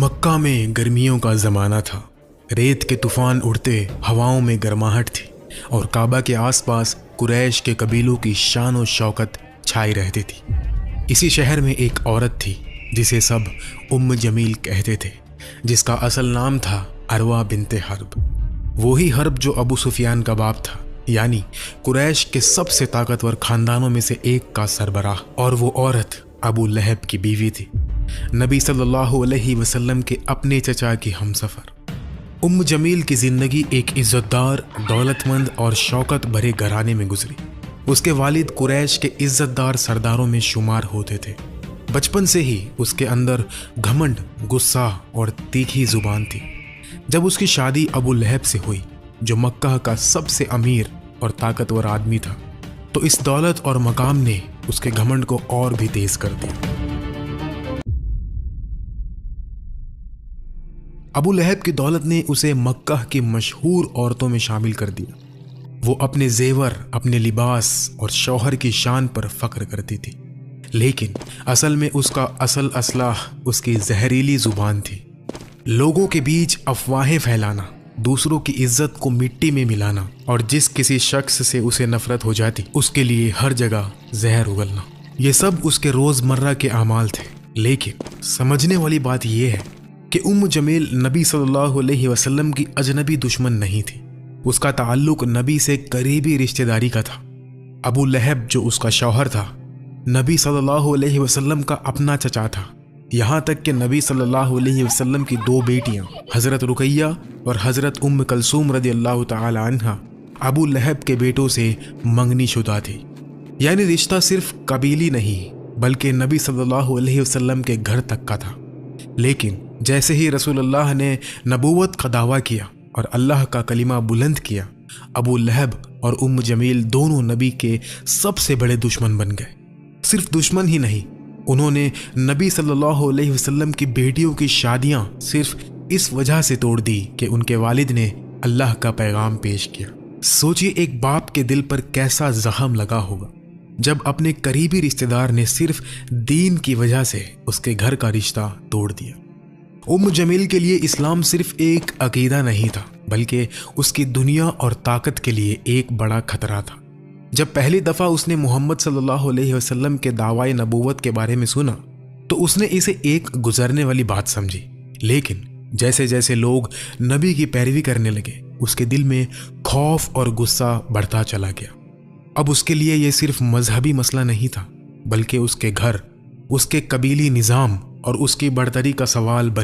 مکہ میں گرمیوں کا زمانہ تھا۔ ریت کے طوفان اڑتے، ہواؤں میں گرماہٹ تھی اور کعبہ کے آس پاس قریش کے قبیلوں کی شان و شوکت چھائی رہتی تھی۔ اسی شہر میں ایک عورت تھی جسے سب جمیل کہتے تھے، جس کا اصل نام تھا عروہ بنت حرب۔ وہی حرب جو ابو سفیان کا باپ تھا، یعنی قریش کے سب سے طاقتور خاندانوں میں سے ایک کا سربراہ، اور وہ عورت ابو لہب کی بیوی تھی، نبی صلی اللہ علیہ وسلم کے اپنے چچا کی ہمسفر۔ جمیل کی زندگی ایک عزت دار، دولت مند اور شوکت بھرے گھرانے میں گزری۔ اس کے والد قریش کے عزت دار سرداروں میں شمار ہوتے تھے۔ بچپن سے ہی اس کے اندر گھمنڈ، غصہ اور تیکھی زبان تھی۔ جب اس کی شادی ابو لہب سے ہوئی، جو مکہ کا سب سے امیر اور طاقتور آدمی تھا، تو اس دولت اور مقام نے اس کے گھمنڈ کو اور بھی تیز کر دیا۔ ابو لہب کی دولت نے اسے مکہ کی مشہور عورتوں میں شامل کر دیا۔ وہ اپنے زیور، اپنے لباس اور شوہر کی شان پر فخر کرتی تھی، لیکن اصل میں اس کا اصل اسلحہ اس کی زہریلی زبان تھی۔ لوگوں کے بیچ افواہیں پھیلانا، دوسروں کی عزت کو مٹی میں ملانا، اور جس کسی شخص سے اسے نفرت ہو جاتی اس کے لیے ہر جگہ زہر اگلنا، یہ سب اس کے روزمرہ کے اعمال تھے۔ لیکن سمجھنے والی بات یہ ہے کہ جمیل نبی صلی اللہ علیہ وسلم کی اجنبی دشمن نہیں تھی۔ اس کا تعلق نبی سے قریبی رشتہ داری کا تھا۔ ابو لہب جو اس کا شوہر تھا، نبی صلی اللہ علیہ وسلم کا اپنا چچا تھا، یہاں تک کہ نبی صلی اللہ علیہ وسلم کی دو بیٹیاں حضرت رقیہ اور حضرت کلثوم رضی اللہ تعالی عنہا ابو لہب کے بیٹوں سے منگنی شدہ تھی۔ یعنی رشتہ صرف قبیلی نہیں بلکہ نبی صلی اللہ علیہ وسلم کے گھر تک کا تھا۔ لیکن جیسے ہی رسول اللہ نے نبوت کا دعویٰ کیا اور اللہ کا کلمہ بلند کیا، ابو لہب اور جمیل دونوں نبی کے سب سے بڑے دشمن بن گئے۔ صرف دشمن ہی نہیں، انہوں نے نبی صلی اللہ علیہ وسلم کی بیٹیوں کی شادیاں صرف اس وجہ سے توڑ دی کہ ان کے والد نے اللہ کا پیغام پیش کیا۔ سوچئے ایک باپ کے دل پر کیسا زخم لگا ہوگا جب اپنے قریبی رشتہ دار نے صرف دین کی وجہ سے اس کے گھر کا رشتہ توڑ دیا۔ جمیل کے لیے اسلام صرف ایک عقیدہ نہیں تھا بلکہ اس کی دنیا اور طاقت کے لیے ایک بڑا خطرہ تھا۔ جب پہلی دفعہ اس نے محمد صلی اللہ علیہ وسلم کے دعوی نبوت کے بارے میں سنا تو اس نے اسے ایک گزرنے والی بات سمجھی، لیکن جیسے جیسے لوگ نبی کی پیروی کرنے لگے، اس کے دل میں خوف اور غصہ بڑھتا چلا گیا۔ اب اس کے لیے یہ صرف مذہبی مسئلہ نہیں تھا بلکہ اس کے گھر، اس کے قبیلی نظام اور اس کی برتری کا سوال بن